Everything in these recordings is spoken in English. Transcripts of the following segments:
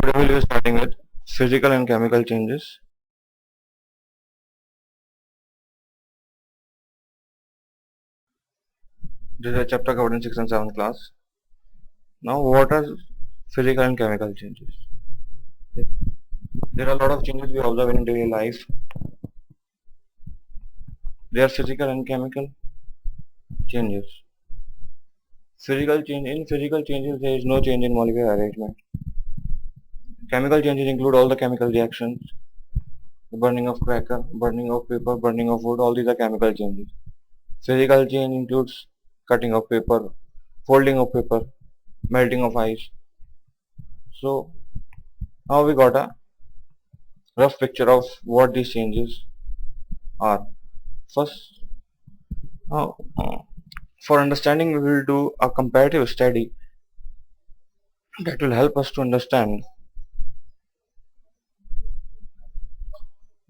Today we'll be starting with physical and chemical changes. This is a chapter covered in 6th and 7th class. Now, what are physical and chemical changes? There are a lot of changes we observe in daily life. They are physical and chemical changes. In physical changes, there is no change in molecular arrangement. Chemical changes include all the chemical reactions, the burning of cracker, burning of paper, burning of wood. All these are chemical changes. Physical change includes cutting of paper, folding of paper, melting of ice. So now we got a rough picture of what these changes are. First, uh, uh, for understanding, we will do a comparative study that will help us to understand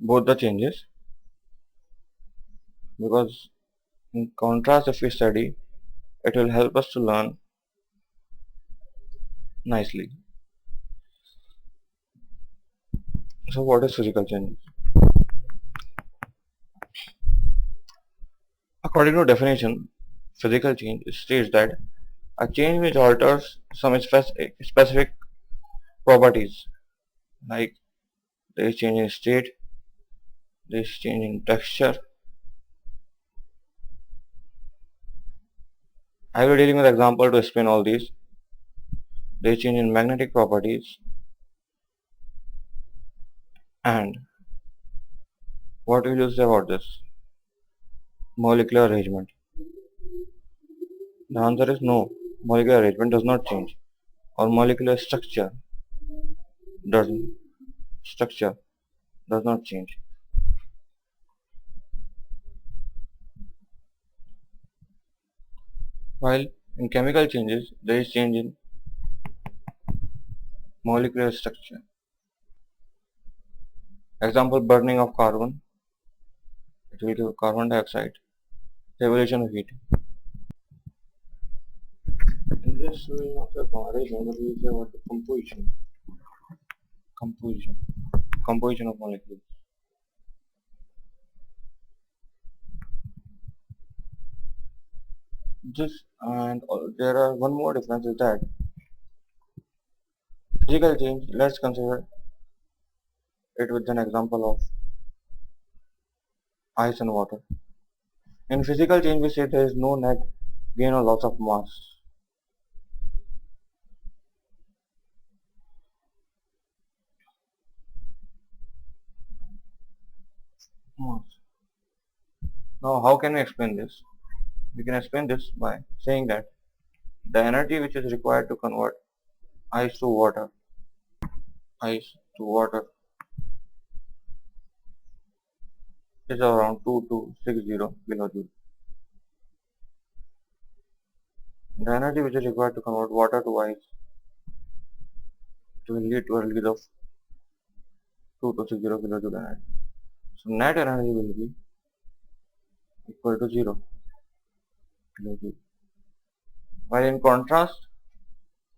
both the changes, because in contrast, if we study, it will help us to learn nicely. So what is physical changes? According to definition, physical change states that a change which alters some specific properties, like there is change in state, there is change in texture. I will be dealing with an example to explain all these. There is change in magnetic properties, and what will you say about this? Molecular arrangement. The answer is no. Molecular arrangement does not change, or molecular does structure does not change. While in chemical changes, there is change in molecular structure. Example: burning of carbon. It will give carbon dioxide. Evolution of heat. In this, we will not say arrangement, but we will say about the composition. Composition. Composition of molecules. This and there are one more difference is that physical change. Let's consider it with an example of ice and water. In physical change, we say there is no net gain or loss of mass. Now, how can we explain this? We can explain this by saying that the energy which is required to convert ice to water, ice to water, is around 2260 kilojoule. The energy which is required to convert water to ice will lead to a release of 2260 kilojoule energy. So net energy will be equal to 0 kilojoule. While in contrast,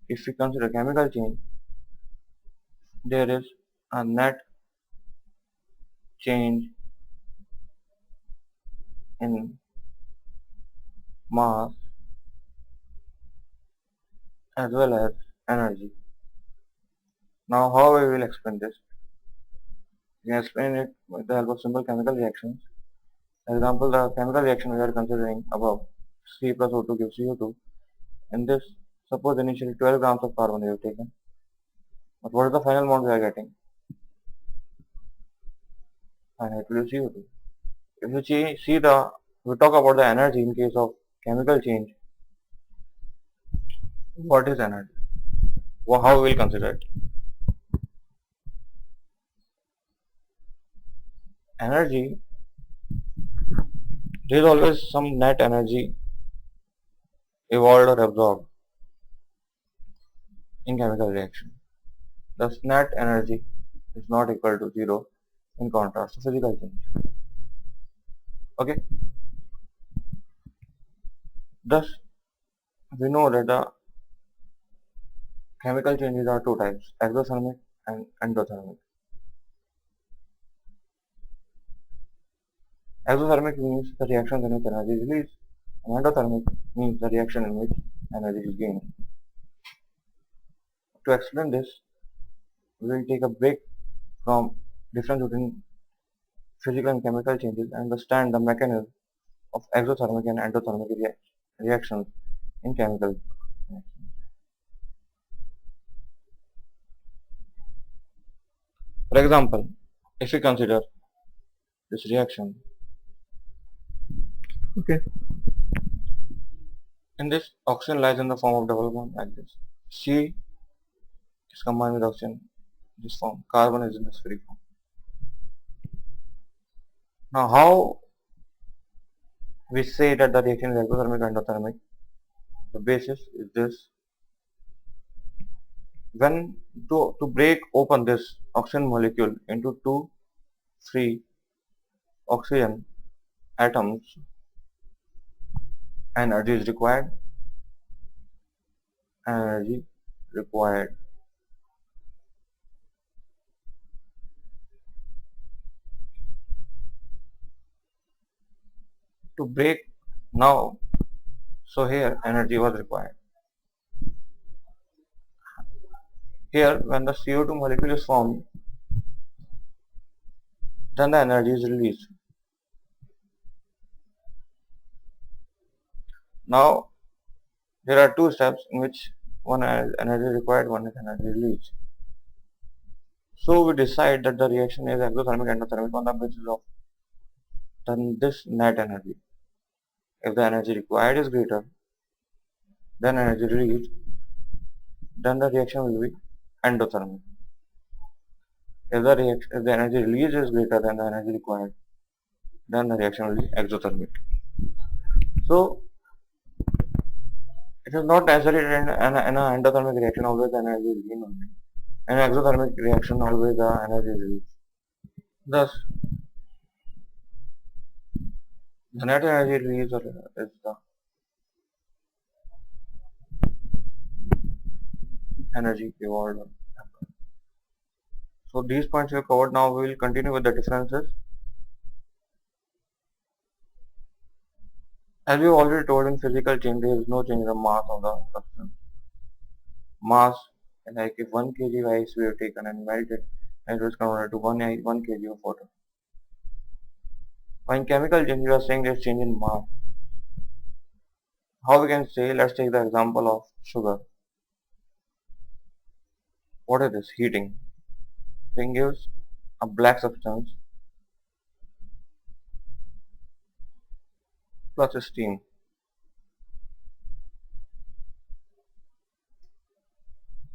if we consider chemical change, there is a net change in mass as well as energy. Now, how we will explain this? We can explain it with the help of simple chemical reactions. Example: the chemical reaction we are considering above, C plus O2 gives CO2. In this, suppose initially 12 grams of carbon we have taken, but what is the final amount we are getting? And it will be CO2. If you we talk about the energy in case of chemical change. What is energy? How we will consider it? Energy, there is always some net energy evolved or absorbed in chemical reaction. Thus net energy is not equal to 0 in contrast to physical change. Okay. Thus we know that the Chemical changes are two types, exothermic and endothermic. Exothermic means the reaction in which energy is released, and endothermic means the reaction in which energy is gained. To explain this, we will take a break from difference between physical and chemical changes and understand the mechanism of exothermic and endothermic reactions in chemical reactions. For example, if we consider this reaction, okay, in this oxygen lies in the form of double bond like this. C is combined with oxygen in this form. Carbon is in this free form. Now, how we say that the reaction is exothermic and endothermic? The basis is this. When to break open this oxygen molecule into two free oxygen atoms, energy is required. Energy required. To break now, so here energy was required. Here, when the CO2 molecule is formed, then the energy is released. Now, there are two steps in which one is energy required, one is energy released. So we decide that the reaction is exothermic endothermic on the basis of this net energy. If the energy required is greater than energy released, then the reaction will be endothermic. If the energy released is greater than the energy required, then the reaction will be exothermic. So it is not necessary in an endothermic reaction always the energy is gained only. In an exothermic reaction always the energy is released. Thus, the net energy released is the energy evolved. So these points we have covered. Now we will continue with the differences. As we have already told, in physical change there is no change in the mass of the substance. Mass, like if 1 kg of ice we have taken and melted, it was converted to 1 kg of water. When chemical change we are saying there is change in mass. How we can say, let's take the example of sugar. What is this? Heating. Thing gives a black substance plus steam.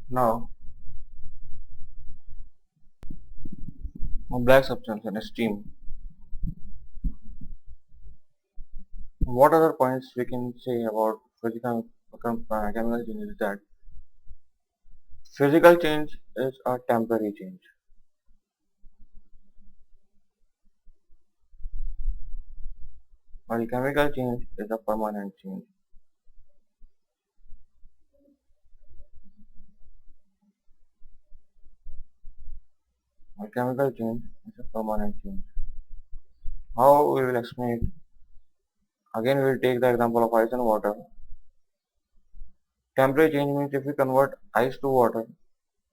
Now, a black substance and steam. What other points we can say about physical chemical change is that physical change is a temporary change. While chemical change is a permanent change. While chemical change is a permanent change. How we will explain it? Again we will take the example of ice and water. Temporary change means if we convert ice to water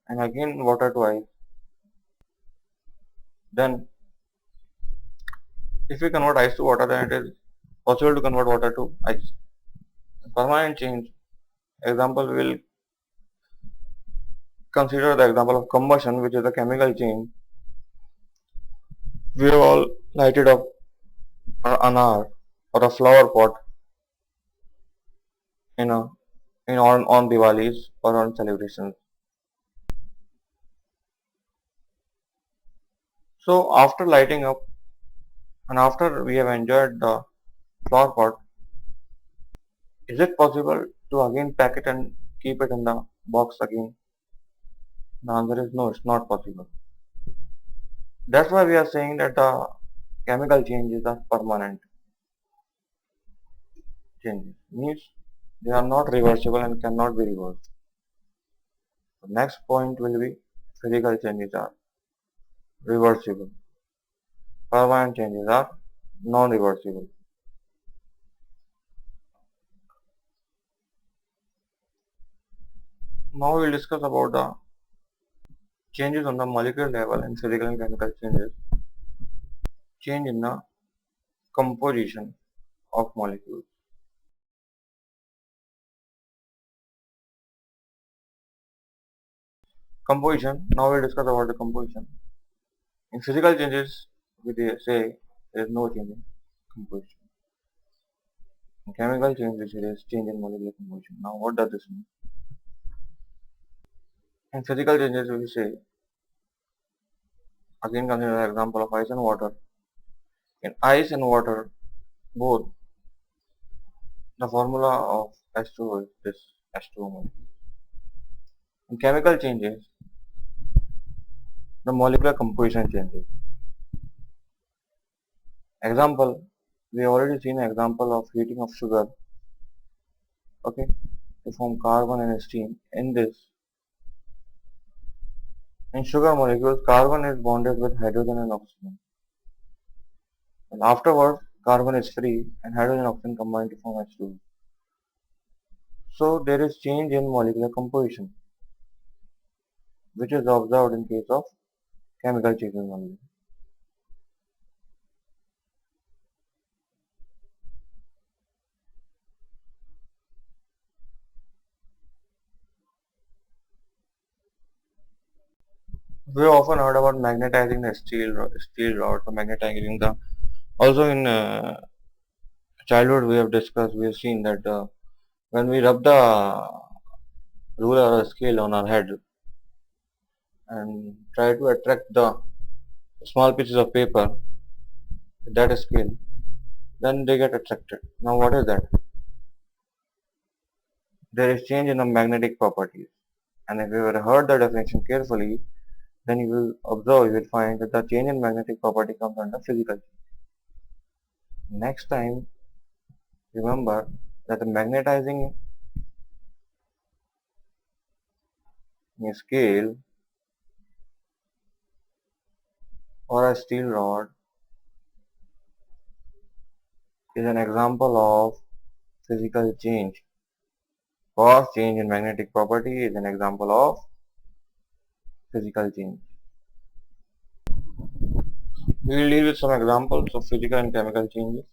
and again water to ice, then if we convert ice to water, then it is possible to convert water to ice. Permanent change example we will consider the example of combustion, which is a chemical change. We have all lighted up an hour or a flower pot in a on Diwalis or on celebrations. So after lighting up and after we have enjoyed the flower pot, is it possible to again pack it and keep it in the box again? The answer is no, it's not possible. That's why we are saying that the chemical changes are permanent changes. Means they are not reversible and cannot be reversed. The next point will be physical changes are reversible. Permanent changes are non-reversible. Now we'll discuss about the changes on the molecular level and physical and chemical changes. Change in the composition of molecules. Composition. Now we'll discuss about the composition. In physical changes, we say there is no change in composition. In chemical change, we say there is change in molecular composition. Now what does this mean? In physical changes, we say, again consider the example of ice and water. In ice and water, both, the formula of H2O is this H2O molecule. In chemical changes, the molecular composition changes. Example, we already seen an example of heating of sugar, okay, to form carbon and steam. In sugar molecules, carbon is bonded with hydrogen and oxygen. And afterwards, carbon is free and hydrogen and oxygen combine to form H2O. So there is change in molecular composition, which is observed in case of chemical changes only. We often heard about magnetizing the steel rod, or magnetizing the. Also in childhood, we have seen that when we rub the ruler or scale on our head and try to attract the small pieces of paper, that scale, then they get attracted. Now what is that? There is change in the magnetic properties. And if you have heard the definition carefully, then you will observe, you will find that the change in magnetic property comes under physical change. Next time, remember that the magnetizing scale or a steel rod is an example of physical change. Cause change in magnetic property is an example of physical change. We will deal with some examples of physical and chemical changes.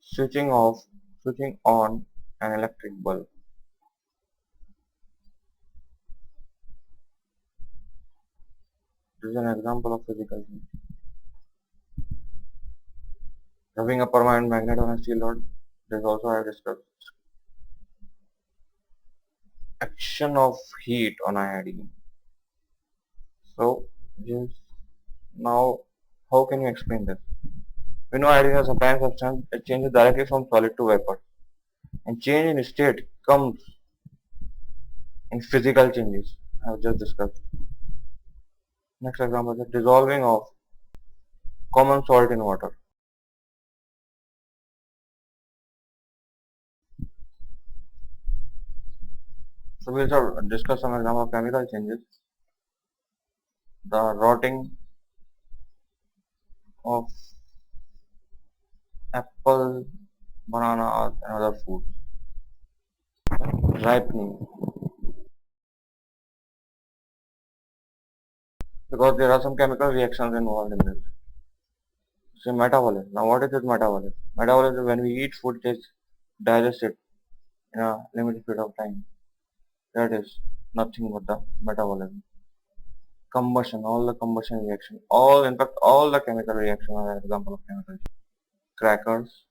Switching on an electric bulb. This is an example of physical change. Rubbing a permanent magnet on a steel rod. This also I have discussed. Action of heat on iodine. So, just now, how can you explain this? We know iodine is a prime substance. It changes directly from solid to vapor. And change in state comes in physical changes. I have just discussed. Next example is the dissolving of common salt in water. So we shall discuss some example of chemical changes. The rotting of apple, bananas and other foods. Ripening. Because there are some chemical reactions involved in this. So metabolism. Now what is this metabolism? Metabolism is when we eat food it is digested in a limited period of time. That is nothing but the metabolism. Combustion, all the combustion reaction, in fact all the chemical reaction are an example of chemical. Crackers,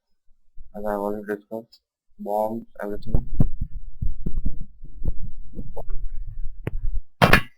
as I have already discussed, bombs, everything.